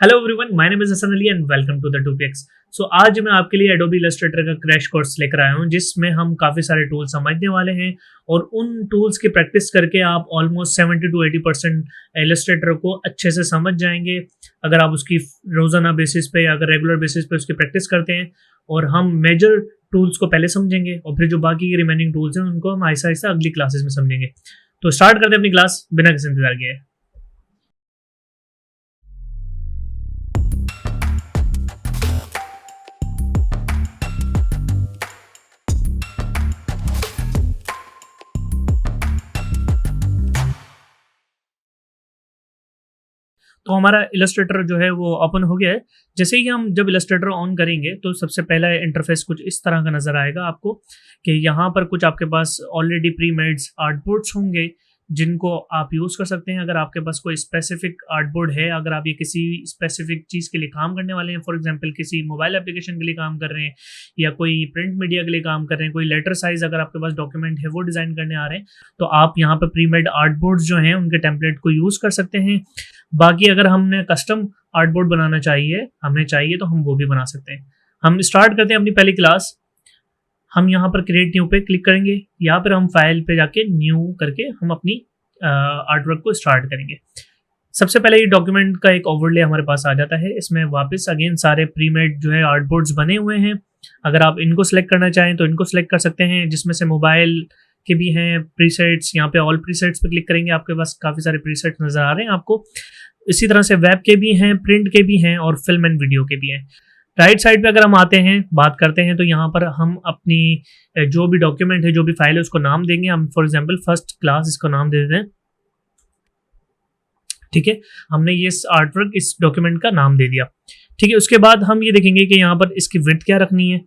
Hello everyone, my name is Hasan Ali and welcome to the 2px। So आज मैं आपके लिए एडोबी इलस्ट्रेटर का क्रैश कोर्स लेकर आया हूं, जिसमें हम काफ़ी सारे टूल्स समझने वाले हैं और उन टूल्स की प्रैक्टिस करके आप ऑलमोस्ट 70 to 80% इलस्ट्रेटर को अच्छे से समझ जाएंगे अगर आप उसकी रोज़ाना बेसिस पे या अगर रेगुलर बेसिस पे उसकी प्रैक्टिस करते हैं। और हम मेजर टूल्स को पहले समझेंगे और फिर जो बाकी के रिमेनिंग टूल्स हैं उनको हम आहिस्ता आहिस्ता अगली क्लासेस में समझेंगे। तो स्टार्ट करते हैं अपनी क्लास बिना किसी इंतजार किए। तो हमारा इलस्ट्रेटर जो है वो ओपन हो गया है। जैसे ही हम जब इलस्ट्रेटर ऑन करेंगे तो सबसे पहला इंटरफेस कुछ इस तरह का नज़र आएगा आपको कि यहाँ पर कुछ आपके पास ऑलरेडी प्री मेड्स आर्टबोर्ड्स होंगे जिनको आप यूज़ कर सकते हैं। अगर आपके पास कोई स्पेसिफिक आर्टबोर्ड है, अगर आप ये किसी स्पेसिफिक चीज़ के लिए काम करने वाले हैं, फॉर एग्जांपल किसी मोबाइल एप्लीकेशन के लिए काम कर रहे हैं या कोई प्रिंट मीडिया के लिए काम कर रहे हैं, कोई लेटर साइज अगर आपके पास डॉक्यूमेंट है वो डिज़ाइन करने आ रहे हैं, तो आप यहाँ पर प्री मेड आर्टबोर्ड्स जो हैं उनके टेम्पलेट को यूज़ कर सकते हैं। बाकी अगर हमने कस्टम आर्टबोर्ड बनाना चाहिए तो हम वो भी बना सकते हैं। हम स्टार्ट करते हैं अपनी पहली क्लास। हम यहाँ पर क्रिएट न्यू पे क्लिक करेंगे, यहाँ पर हम फाइल पे जाके न्यू करके हम अपनी आर्टवर्क को स्टार्ट करेंगे। सबसे पहले ये डॉक्यूमेंट का एक ओवरले हमारे पास आ जाता है। इसमें वापस अगेन सारे प्रीमेड जो है आर्टबोर्ड्स बने हुए हैं। अगर आप इनको सेलेक्ट करना चाहें तो इनको सेलेक्ट कर सकते हैं, जिसमें से मोबाइल के भी हैं प्रीसेट्स। यहाँ पे ऑल प्रीसेट्स पे क्लिक करेंगे, आपके पास काफ़ी सारे प्रीसेट्स नज़र आ रहे हैं आपको। इसी तरह से वेब के भी हैं, प्रिंट के भी हैं और फिल्म एंड वीडियो के भी हैं। राइट साइड पे अगर हम आते हैं बात करते हैं तो यहाँ पर हम अपनी जो भी डॉक्यूमेंट है, जो भी फाइल है, उसको नाम देंगे। हम फॉर एग्जांपल फर्स्ट क्लास इसको नाम दे देते हैं। ठीक है, हमने ये आर्टवर्क इस डॉक्यूमेंट का नाम दे दिया। ठीक है, उसके बाद हम ये देखेंगे कि यहाँ पर इसकी विड्थ क्या रखनी है।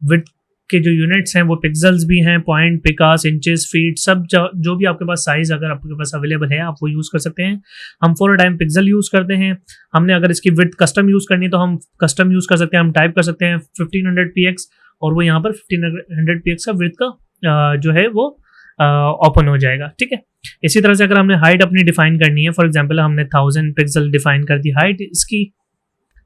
विड्थ के जो यूनिट्स हैं वो पिक्सल्स भी हैं, पॉइंट, पिकास, इंचेस, फीट, सब जो भी आपके पास साइज अगर आपके पास अवेलेबल है आप वो यूज़ कर सकते हैं। हम फॉर टाइम पिक्सल यूज़ करते हैं। हमने अगर इसकी विड्थ कस्टम यूज़ करनी है तो हम कस्टम यूज़ कर सकते हैं। हम टाइप कर सकते हैं 1500px और वो यहाँ पर 1500px का विड्थ का जो है वो ओपन हो जाएगा। ठीक है, इसी तरह से अगर हमने हाइट अपनी डिफाइन करनी है, फॉर एग्जांपल हमने 1000 पिक्सल डिफाइन कर दी हाइट इसकी।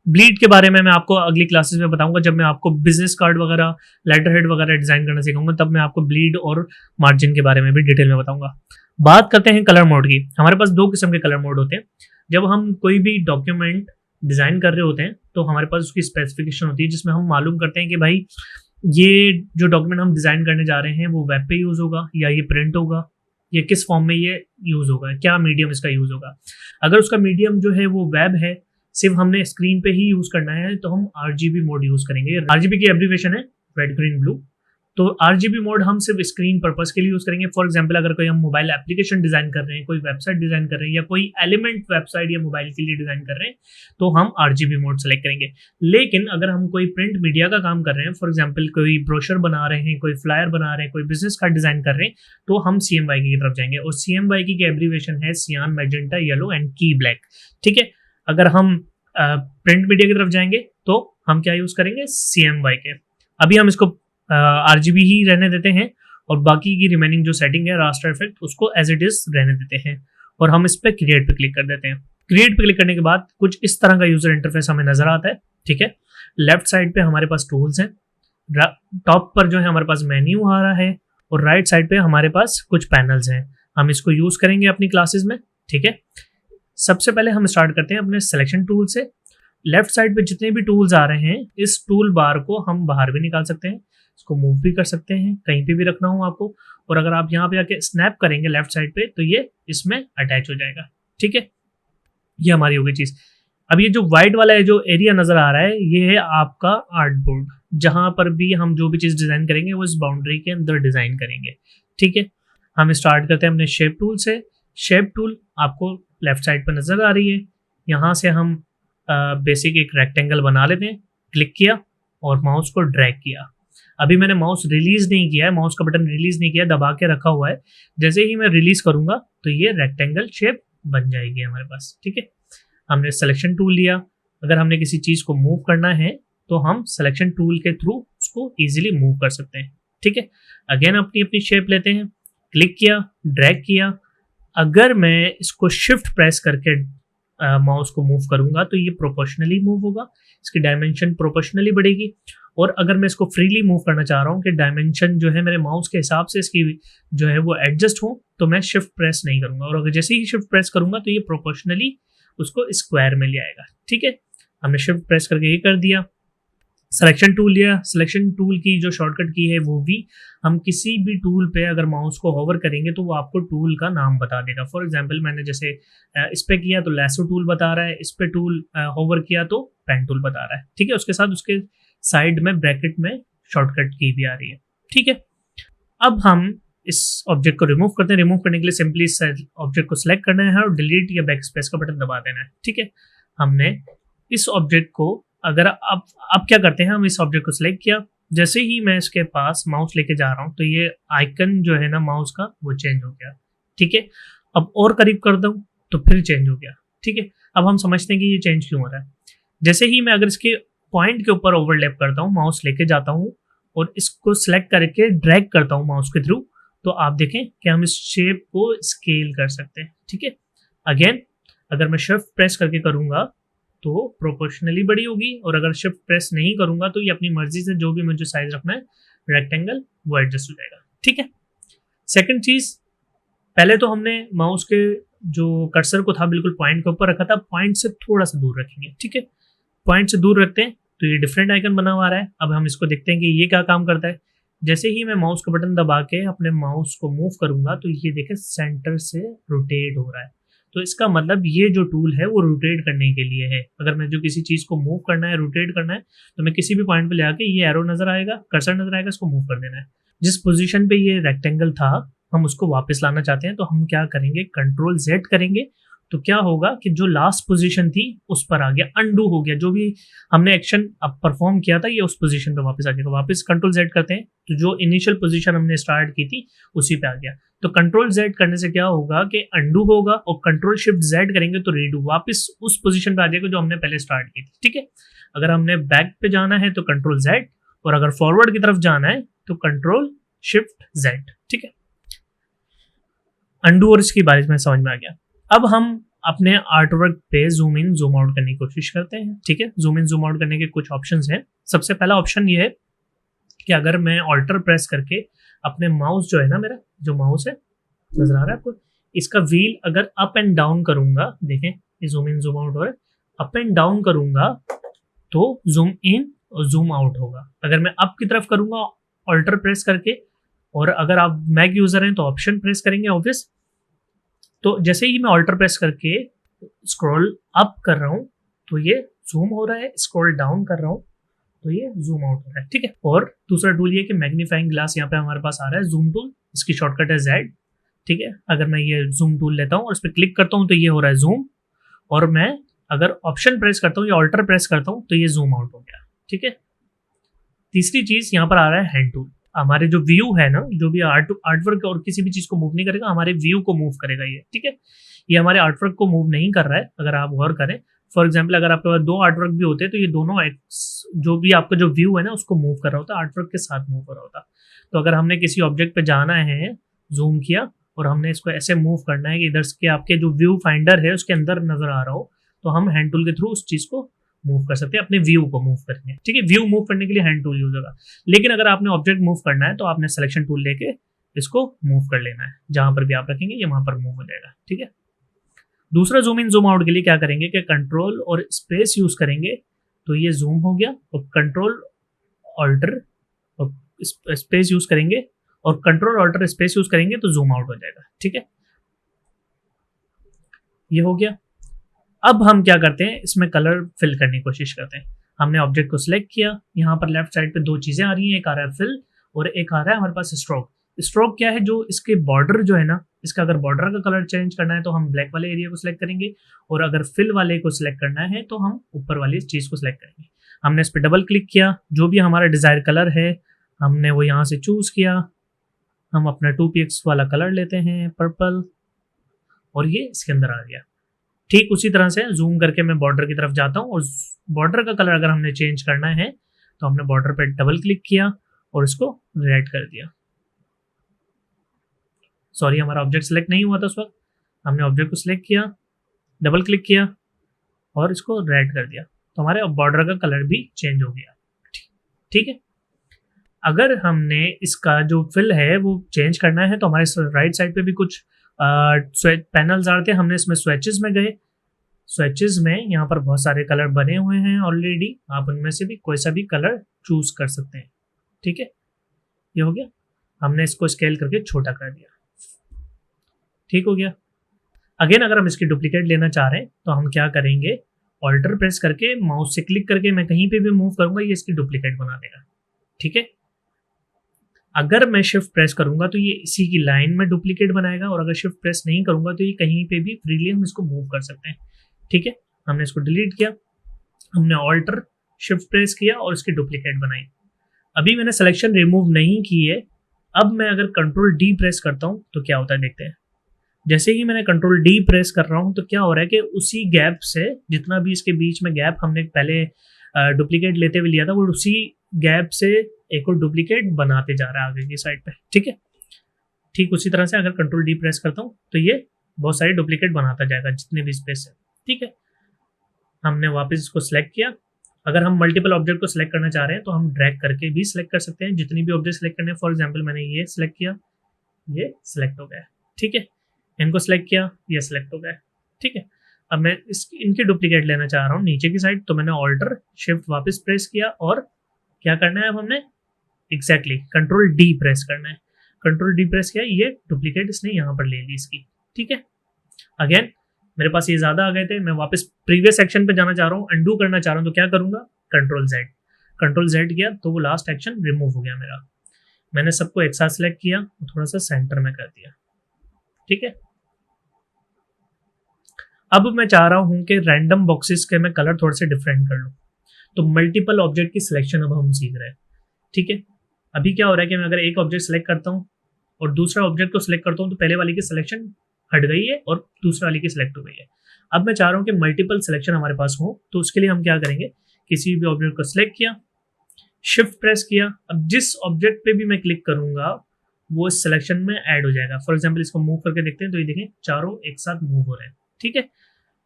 ब्लीड के बारे में मैं आपको अगली क्लासेस में बताऊंगा, जब मैं आपको बिजनेस कार्ड वगैरह, लेटर हेड वगैरह डिजाइन करना सिखाऊंगा, तब मैं आपको ब्लीड और मार्जिन के बारे में भी डिटेल में बताऊंगा। बात करते हैं कलर मोड की। हमारे पास दो किस्म के कलर मोड होते हैं। जब हम कोई भी डॉक्यूमेंट डिजाइन कर रहे होते हैं तो हमारे पास उसकी स्पेसिफिकेशन होती है, जिसमें हम मालूम करते हैं कि भाई ये जो डॉक्यूमेंट हम डिजाइन करने जा रहे हैं वो वेब पे यूज होगा या ये प्रिंट होगा, ये किस फॉर्म में ये यूज होगा, क्या मीडियम इसका यूज होगा। अगर उसका मीडियम जो है वो वेब है, सिर्फ हमने स्क्रीन पे ही यूज करना है, तो हम RGB मोड यूज करेंगे। RGB की एब्रीविएशन है रेड ग्रीन ब्लू। तो RGB मोड हम सिर्फ स्क्रीन पर्पस के लिए यूज करेंगे। फॉर एग्जांपल अगर कोई हम मोबाइल एप्लीकेशन डिजाइन कर रहे हैं, कोई वेबसाइट डिजाइन कर रहे हैं या कोई एलिमेंट वेबसाइट या मोबाइल के लिए डिजाइन कर रहे हैं, तो हम RGB मोड सेलेक्ट करेंगे। लेकिन अगर हम कोई प्रिंट मीडिया का काम कर रहे हैं, फॉर एग्जाम्पल कोई ब्रोशर बना रहे हैं, कोई फ्लायर बना रहे हैं, कोई बिजनेस कार्ड डिजाइन कर रहे हैं, तो हम CMYK की तरफ जाएंगे। और CMYK की एब्रीविएशन है सियान, मैजेंटा, येलो एंड की ब्लैक। ठीक है, अगर हम प्रिंट मीडिया की तरफ जाएंगे तो हम क्या यूज करेंगे, CMYK। अभी हम इसको RGB ही रहने देते हैं और बाकी की रिमेनिंग जो सेटिंग है रास्टर इफेक्ट उसको एज इट इज रहने देते हैं और हम इस पर क्रिएट पे क्लिक कर देते हैं। क्रिएट पे क्लिक करने के बाद कुछ इस तरह का यूजर इंटरफेस हमें नजर आता है। ठीक है, लेफ्ट साइड पे हमारे पास टूल्स हैं, टॉप पर जो है हमारे पास मेन्यू आ रहा है और राइट साइड पे हमारे पास कुछ पैनल्स हैं। हम इसको यूज करेंगे अपनी क्लासेस में। ठीक है, सबसे पहले हम स्टार्ट करते हैं अपने सिलेक्शन टूल से। लेफ्ट साइड पे जितने भी टूल्स आ रहे हैं, इस टूल बार को हम बाहर भी निकाल सकते हैं, इसको मूव भी कर सकते हैं, कहीं पे भी रखना हो आपको। और अगर आप यहाँ पे आके स्नैप करेंगे लेफ्ट साइड पे तो ये इसमें अटैच हो जाएगा। ठीक है, ये हमारी होगी चीज। अब ये जो व्हाइट वाला है जो एरिया नजर आ रहा है, ये है आपका आर्टबोर्ड, जहां पर भी हम जो भी चीज डिजाइन करेंगे वो इस बाउंड्री के अंदर डिजाइन करेंगे। ठीक है, हम स्टार्ट करते हैं अपने शेप टूल से। शेप टूल आपको लेफ्ट साइड पर नजर आ रही है। यहाँ से हम बेसिक एक रेक्टेंगल बना लेते हैं। क्लिक किया और माउस को ड्रैग किया। अभी मैंने माउस रिलीज नहीं किया है, माउस का बटन रिलीज नहीं किया, दबा के रखा हुआ है। जैसे ही मैं रिलीज करूंगा तो ये रेक्टेंगल शेप बन जाएगी हमारे पास। ठीक है, हमने सिलेक्शन टूल लिया। अगर हमने किसी चीज को मूव करना है तो हम सिलेक्शन टूल के थ्रू उसको इजीली मूव कर सकते हैं। ठीक है, अगेन अपनी अपनी शेप लेते हैं, क्लिक किया, ड्रैग किया। अगर मैं इसको शिफ्ट प्रेस करके माउस को मूव करूंगा तो ये प्रोपोर्शनली मूव होगा, इसकी डायमेंशन प्रोपोर्शनली बढ़ेगी। और अगर मैं इसको फ्रीली मूव करना चाह रहा हूँ कि डायमेंशन जो है मेरे माउस के हिसाब से इसकी जो है वो एडजस्ट हो, तो मैं शिफ्ट प्रेस नहीं करूंगा, और अगर जैसे ही शिफ्ट प्रेस करूंगा तो ये प्रोपोर्शनली उसको स्क्वायर में ले आएगा। ठीक है, हमने शिफ्ट प्रेस करके ये कर दिया। सिलेक्शन टूल लिया, सिलेक्शन टूल की जो शॉर्टकट की है वो भी, हम किसी भी टूल पे अगर माउस को होवर करेंगे तो वो आपको टूल का नाम बता देगा। फॉर एग्जांपल मैंने जैसे इस पे किया तो लैसो टूल बता रहा है, इस पे टूल होवर किया तो पेन टूल बता रहा है। ठीक है, उसके साथ उसके साइड में ब्रैकेट में शॉर्टकट की भी आ रही है। ठीक है, अब हम इस ऑब्जेक्ट को रिमूव करते हैं। रिमूव करने के लिए सिंपली इस ऑब्जेक्ट को सिलेक्ट करना है और डिलीट या बैक स्पेस का बटन दबा देना है। ठीक है, हमने इस ऑब्जेक्ट को, अगर अब क्या करते हैं, हम इस ऑब्जेक्ट को सिलेक्ट किया, जैसे ही मैं इसके पास माउस लेके जा रहा हूँ तो ये आइकन जो है ना माउस का वो चेंज हो गया। ठीक है, अब और करीब कर दूं तो फिर चेंज हो गया। ठीक है, अब हम समझते हैं कि ये चेंज क्यों हो रहा है। जैसे ही मैं अगर इसके पॉइंट के ऊपर ओवरलैप करता हूँ, माउस लेके जाता हूँ और इसको सिलेक्ट करके ड्रैग करता हूँ माउस के थ्रू, तो आप देखें कि हम इस शेप को स्केल कर सकते हैं। ठीक है, अगेन अगर मैं शिफ्ट प्रेस करके करूंगा तो प्रोपोर्शनली बड़ी होगी, और अगर शिफ्ट प्रेस नहीं करूंगा तो ये अपनी मर्जी से जो भी मुझे साइज रखना है रेक्टेंगल वो एडजस्ट हो जाएगा। ठीक है, सेकंड चीज, पहले तो हमने माउस के जो कर्सर को था बिल्कुल पॉइंट के ऊपर रखा था, पॉइंट से थोड़ा सा दूर रखेंगे। ठीक है, पॉइंट से दूर रखते हैं तो ये डिफरेंट आइकन बना हुआ रहा है। अब हम इसको देखते हैं कि ये क्या काम करता है। जैसे ही मैं माउस का बटन दबा के अपने माउस को मूव करूंगा तो ये देखें सेंटर से रोटेट हो रहा है। तो इसका मतलब ये जो टूल है वो रोटेट करने के लिए है। अगर मैं जो किसी चीज को मूव करना है, रोटेट करना है, तो मैं किसी भी पॉइंट पे ले आके ये एरो नजर आएगा, कर्सर नजर आएगा, इसको मूव कर देना है। जिस पोजीशन पे ये रेक्टेंगल था हम उसको वापस लाना चाहते हैं, तो हम क्या करेंगे, कंट्रोल जेड करेंगे। तो क्या होगा कि जो लास्ट पोजीशन थी उस पर आ गया, अनडू हो गया, जो भी हमने एक्शन अब परफॉर्म किया था ये उस पोजीशन पे वापस आ जाएगा। वापस कंट्रोल जेड करते हैं तो जो इनिशियल पोजीशन हमने स्टार्ट की थी उसी पे आ गया। तो कंट्रोल जेड करने से क्या होगा कि अनडू होगा, और कंट्रोल शिफ्ट जेड करेंगे तो रीडू, वापस उस पोजीशन पे आ जाएगा जो हमने पहले स्टार्ट की थी। ठीक है, अगर हमने बैक पे जाना है तो कंट्रोल जेड, और अगर फॉरवर्ड की तरफ जाना है तो कंट्रोल शिफ्ट जेड। ठीक है, अनडू और इसकी बारे में समझ में आ गया। अब हम अपने आर्टवर्क पे जूम इन जूम आउट करने की कोशिश करते हैं। ठीक है, जूम इन जूम आउट करने के कुछ ऑप्शंस हैं। सबसे पहला ऑप्शन ये है कि अगर मैं ऑल्टर प्रेस करके अपने माउस जो है ना, मेरा जो माउस है नजर आ रहा है आपको, इसका व्हील अगर अप एंड डाउन करूंगा, देखें ये जूम इन जूम आउट हो रहा है, अप एंड डाउन करूंगा तो जूम इन और जूम आउट होगा। अगर मैं अप की तरफ करूंगा ऑल्टर प्रेस करके, और अगर आप मैक यूजर हैं तो ऑप्शन प्रेस करेंगे ऑब्वियस, तो जैसे ही मैं ऑल्टर प्रेस करके स्क्रॉल अप कर रहा हूं तो ये जूम हो रहा है, स्क्रॉल डाउन कर रहा हूं तो ये जूम आउट हो रहा है। ठीक है, और दूसरा टूल ये कि मैग्नीफाइंग ग्लास यहाँ पे हमारे पास आ रहा है, जूम टूल, इसकी शॉर्टकट है जेड। ठीक है, अगर मैं ये जूम टूल लेता हूँ और इस पर क्लिक करता हूँ तो ये हो रहा है जूम, और मैं अगर ऑप्शन प्रेस करता हूँ या ऑल्टर प्रेस करता हूँ तो ये जूम आउट हो गया। ठीक है, तीसरी चीज यहाँ पर आ रहा है हैंड टूल। हमारे जो व्यू है ना, जो भी आर्टवर्क और किसी भी चीज को मूव नहीं करेगा, हमारे व्यू को मूव करेगा ये। ठीक है, ये हमारे आर्टवर्क को मूव नहीं कर रहा है। अगर आप गौर करें, फॉर एग्जाम्पल अगर आपके पास दो आर्टवर्क भी होते हैं तो ये दोनों जो भी आपका जो व्यू है ना उसको मूव कर रहा होता है, आर्टवर्क के साथ मूव कर रहा होता। तो अगर हमने किसी ऑब्जेक्ट पे जाना है, जूम किया और हमने इसको ऐसे मूव करना है कि इधर के आपके जो व्यू फाइंडर है उसके अंदर नजर आ रहा हो, तो हम हैंड टूल के थ्रू उस चीज को मूव कर सकते हैं, अपने व्यू को मूव करेंगे। ठीक है, व्यू मूव करने के लिए हैंड टूल यूज होगा, लेकिन अगर आपने ऑब्जेक्ट मूव करना है तो आपने सिलेक्शन टूल लेके इसको मूव कर लेना है। जहां पर भी आप रखेंगे ये वहां पर मूव हो जाएगा। ठीक है, दूसरा जूम इन जूम आउट के लिए क्या करेंगे कि कंट्रोल और स्पेस यूज करेंगे तो ये जूम हो गया, और कंट्रोल ऑल्टर और स्पेस यूज करेंगे, और कंट्रोल ऑल्टर स्पेस यूज करेंगे तो जूम आउट हो जाएगा। ठीक है, ये हो गया। अब हम क्या करते हैं, इसमें कलर फिल करने की कोशिश करते हैं। हमने ऑब्जेक्ट को सिलेक्ट किया, यहाँ पर लेफ्ट साइड पे दो चीजें आ रही हैं, एक आ रहा है फिल और एक आ रहा है हमारे पास स्ट्रोक। स्ट्रोक क्या है, जो इसके बॉर्डर जो है ना, इसका अगर बॉर्डर का कलर चेंज करना है तो हम ब्लैक वाले एरिया को सिलेक्ट करेंगे, और अगर फिल वाले को सिलेक्ट करना है तो हम ऊपर वाली चीज को सिलेक्ट करेंगे। हमने इस पर डबल क्लिक किया, जो भी हमारा डिजायर कलर है हमने वो यहाँ से चूज किया। हम अपना 2px वाला कलर लेते हैं, पर्पल, और ये इसके अंदर आ गया। ठीक उसी तरह से जूम करके मैं बॉर्डर की तरफ जाता हूँ, और बॉर्डर का कलर अगर हमने चेंज करना है तो हमने बॉर्डर पे डबल क्लिक किया और इसको रेड कर दिया। सॉरी, हमारा ऑब्जेक्ट सिलेक्ट नहीं हुआ था उस वक्त। हमने ऑब्जेक्ट को सिलेक्ट किया, डबल क्लिक किया, और इसको रेड कर दिया, तो हमारे बॉर्डर का कलर भी चेंज हो गया। ठीक है। अगर हमने इसका जो फिल है वो चेंज करना है तो हमारे राइट साइड पे भी कुछ पैनल्स आते हैं। हमने इसमें स्विचेस में गए, स्विचेस में यहाँ पर बहुत सारे कलर बने हुए हैं ऑलरेडी, आप उनमें से भी कोई सा भी कलर चूज कर सकते हैं। ठीक है, ये हो गया। हमने इसको स्केल करके छोटा कर दिया, ठीक हो गया। अगेन अगर हम इसकी डुप्लीकेट लेना चाह रहे हैं तो हम क्या करेंगे, ऑल्टर प्रेस करके माउस से क्लिक करके मैं कहीं पे भी मूव करूंगा ये इसकी डुप्लीकेट बना देगा। ठीक है, अगर मैं शिफ्ट प्रेस करूंगा तो ये इसी की लाइन में डुप्लीकेट बनाएगा, और अगर शिफ्ट प्रेस नहीं करूंगा तो ये कहीं पे भी फ्रीली हम इसको मूव कर सकते हैं। ठीक है, हमने इसको डिलीट किया, हमने ऑल्टर शिफ्ट प्रेस किया और इसकी डुप्लीकेट बनाई। अभी मैंने सिलेक्शन रिमूव नहीं की है। अब मैं अगर कंट्रोल डी प्रेस करता हूं तो क्या होता है देखते हैं। जैसे ही मैंने कंट्रोल डी प्रेस कर रहा हूं तो क्या हो रहा है कि उसी गैप से, जितना भी इसके बीच में गैप हमने पहले डुप्लीकेट लेते हुए लिया था, वो उसी गैप से एक और डुप्लीकेट बनाते जा रहा है आगे की साइड पे। ठीक है, ठीक उसी तरह से अगर कंट्रोल डी प्रेस करता हूँ तो ये बहुत सारे डुप्लीकेट बनाता जाएगा जितने भी स्पेस है। ठीक है, हमने वापस इसको सिलेक्ट किया। अगर हम मल्टीपल ऑब्जेक्ट को सिलेक्ट करना चाह रहे हैं तो हम ड्रैग करके भी सिलेक्ट कर सकते हैं, जितनी भी ऑब्जेक्ट सिलेक्ट करने हैं। फॉर एग्जाम्पल मैंने ये सिलेक्ट किया, ये सिलेक्ट हो गया। ठीक है, इनको सिलेक्ट किया, ये सिलेक्ट हो गया। ठीक है, अब मैं इनकी डुप्लीकेट लेना चाह रहा हूँ नीचे की साइड, तो मैंने ऑल्टर शिफ्ट वापस प्रेस किया और क्या करना है, अब हमने एग्जैक्टली कंट्रोल डी प्रेस करना है। कंट्रोल डी प्रेस किया, ये डुप्लीकेट इसने यहाँ पर ले ली इसकी। ठीक है, अगेन मेरे पास ये ज्यादा आ गए थे, मैं वापस प्रीवियस एक्शन पे जाना चाह रहा हूँ, अंडू करना चाह रहा हूँ, तो क्या करूंगा, कंट्रोल जेड किया तो वो लास्ट एक्शन रिमूव हो गया मेरा। मैंने सबको एक साथ सेलेक्ट किया, थोड़ा सा सेंटर में कर दिया। ठीक है, अब मैं चाह रहा हूं कि रैंडम बॉक्सेस के मैं कलर थोड़े से डिफरेंट कर लूं, तो मल्टीपल ऑब्जेक्ट की सिलेक्शन अब हम सीख रहे हैं। ठीक है, अभी क्या हो रहा है कि मैं अगर एक ऑब्जेक्ट सेलेक्ट करता हूं और दूसरा ऑब्जेक्ट को सिलेक्ट करता हूं तो पहले वाली की सिलेक्शन हट गई है और दूसरे वाली की सिलेक्ट हो गई है। अब मैं चाह रहा हूं कि मल्टीपल सिलेक्शन हमारे पास हो, तो उसके लिए हम क्या करेंगे, किसी भी ऑब्जेक्ट को सिलेक्ट किया, शिफ्ट प्रेस किया, अब जिस ऑब्जेक्ट पे भी मैं क्लिक करूंगा वो इस सिलेक्शन में ऐड हो जाएगा। फॉर एग्जाम्पल इसको मूव करके देखते हैं तो ये देखें चारों एक साथ मूव हो रहे हैं। ठीक है,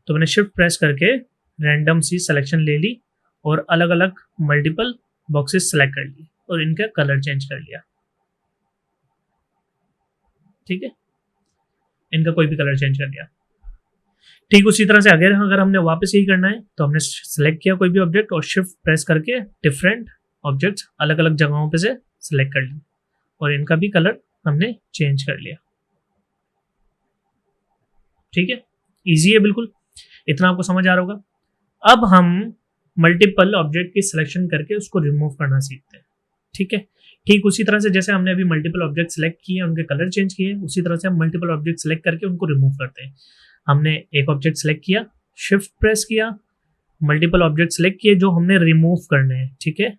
तो मैंने शिफ्ट प्रेस करके रैंडम सी सिलेक्शन ले ली और अलग अलग मल्टीपल बॉक्सेस सेलेक्ट कर ली और इनका कलर चेंज कर लिया। ठीक है, इनका कोई भी कलर चेंज कर दिया। ठीक उसी तरह से अगर हमने वापस यही करना है तो हमने सेलेक्ट किया कोई भी ऑब्जेक्ट और शिफ्ट प्रेस करके डिफरेंट ऑब्जेक्ट्स अलग अलग जगहों पे से सिलेक्ट कर ली और इनका भी कलर हमने चेंज कर लिया। ठीक है, इजी है बिल्कुल, इतना आपको समझ आ रहा होगा। अब हम मल्टीपल ऑब्जेक्ट की सिलेक्शन करके उसको रिमूव करना सीखते हैं। ठीक है, ठीक उसी तरह से जैसे हमने अभी मल्टीपल ऑब्जेक्ट सेलेक्ट किए, उनके कलर चेंज किए, उसी तरह से हम मल्टीपल ऑब्जेक्ट सेलेक्ट करके उनको रिमूव करते हैं। हमने एक ऑब्जेक्ट सेलेक्ट किया, शिफ्ट प्रेस किया, मल्टीपल ऑब्जेक्ट सेलेक्ट किए जो हमने रिमूव करने हैं। ठीक है,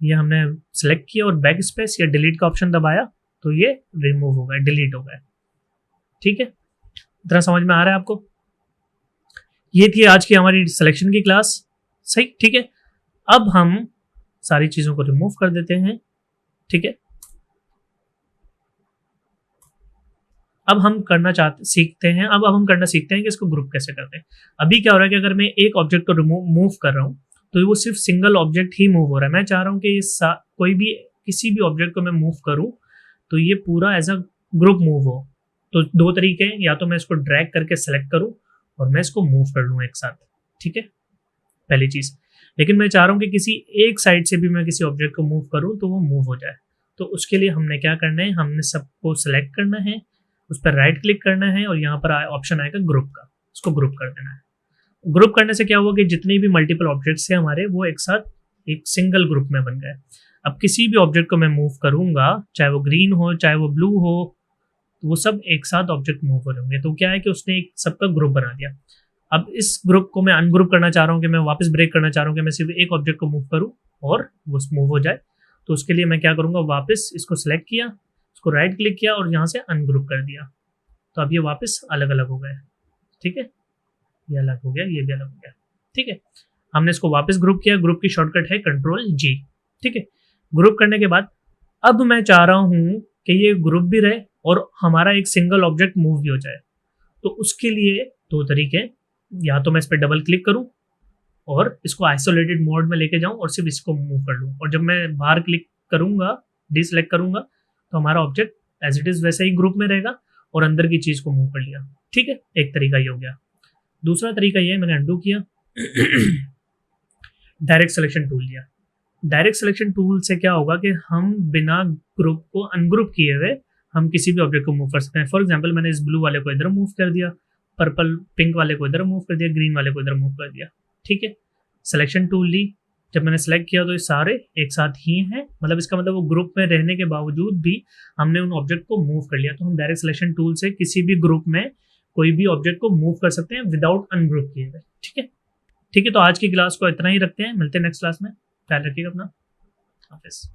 ये हमने सेलेक्ट किया और बैक स्पेस या डिलीट का ऑप्शन दबाया तो ये रिमूव हो गया, डिलीट हो गया। ठीक है, इतना समझ में आ रहा है आपको। ये थी आज की हमारी सिलेक्शन की क्लास। सही, ठीक है, अब हम सारी चीजों को रिमूव कर देते हैं। ठीक है, अब हम सीखते हैं कि इसको ग्रुप कैसे करते हैं। अभी क्या हो रहा है कि अगर मैं एक ऑब्जेक्ट को मूव कर रहा हूं तो वो सिर्फ सिंगल ऑब्जेक्ट ही मूव हो रहा है। मैं चाह रहा हूं कि कोई भी किसी भी ऑब्जेक्ट को मैं मूव करूं तो ये पूरा एज अ ग्रुप मूव हो। तो दो तरीके हैं, या तो मैं इसको ड्रैग करके सेलेक्ट करूं और मैं इसको मूव कर लूं एक साथ। ठीक है, पहली चीज। लेकिन मैं चाह रहा हूं कि किसी एक साइड से भी मैं किसी ऑब्जेक्ट को मूव करूं तो वो मूव हो जाए। तो उसके लिए हमने क्या करना है, हमने सबको सेलेक्ट करना है, उस पर राइट क्लिक करना है और यहाँ पर ऑप्शन आएगा ग्रुप का, उसको ग्रुप कर देना है। ग्रुप करने से क्या हुआ कि जितने भी मल्टीपल ऑब्जेक्ट्स हैं हमारे वो एक साथ एक सिंगल ग्रुप में बन गए। अब किसी भी ऑब्जेक्ट को मैं मूव करूंगा, चाहे वो ग्रीन हो चाहे वो ब्लू हो, तो वो सब एक साथ ऑब्जेक्ट मूव हो होंगे। तो क्या है कि उसने एक सबका ग्रुप बना दिया। अब इस ग्रुप को मैं अनग्रुप करना चाह रहा हूँ कि मैं वापस ब्रेक करना चाह रहा हूँ कि मैं सिर्फ एक ऑब्जेक्ट को मूव करूँ और वो मूव हो जाए। तो उसके लिए मैं क्या करूँगा, वापस इसको सिलेक्ट किया, इसको राइट क्लिक किया और यहाँ से अनग्रुप कर दिया। तो अब ये वापस अलग अलग हो गए। ठीक है, ये अलग हो गया, ये भी अलग हो गया। ठीक है, हमने इसको वापस ग्रुप किया, ग्रुप की शॉर्टकट है कंट्रोल जी। ठीक है, ग्रुप करने के बाद अब मैं चाह रहा हूँ कि ये ग्रुप भी रहे और हमारा एक सिंगल ऑब्जेक्ट मूव भी हो जाए। तो उसके लिए दो तरीके, या तो मैं इस पर डबल क्लिक करूँ और इसको आइसोलेटेड मोड में लेके जाऊँ और सिर्फ इसको मूव कर लूँ, और जब मैं बाहर क्लिक करूँगा, डिसलेक्ट करूँगा, तो हमारा ऑब्जेक्ट एज इट इज़ वैसे ही ग्रुप में रहेगा और अंदर की चीज़ को मूव कर लिया। ठीक है, एक तरीका ये हो गया। दूसरा तरीका ये है, मैंने अंडू किया, डायरेक्ट सिलेक्शन टूल लिया। डायरेक्ट सिलेक्शन टूल से क्या होगा कि हम बिना ग्रुप को अनग्रुप किए हुए हम किसी भी ऑब्जेक्ट को मूव कर सकते हैं। फॉर एग्जांपल मैंने इस ब्लू वाले को इधर मूव कर दिया, पर्पल पिंक वाले को इधर मूव कर दिया, ग्रीन वाले को इधर मूव कर दिया। ठीक है, सिलेक्शन टूल ली, जब मैंने सेलेक्ट किया तो ये सारे एक साथ ही हैं, मतलब इसका मतलब वो ग्रुप में रहने के बावजूद भी हमने उन ऑब्जेक्ट को मूव कर लिया। तो हम डायरेक्ट सिलेक्शन टूल से किसी भी ग्रुप में कोई भी ऑब्जेक्ट को मूव कर सकते हैं विदाउट अनग्रुप किए हुए। ठीक है, ठीक है, तो आज की क्लास को इतना ही रखते हैं, मिलते हैं नेक्स्ट क्लास में, ख्याल रखिएगा अपना, हाफिज़।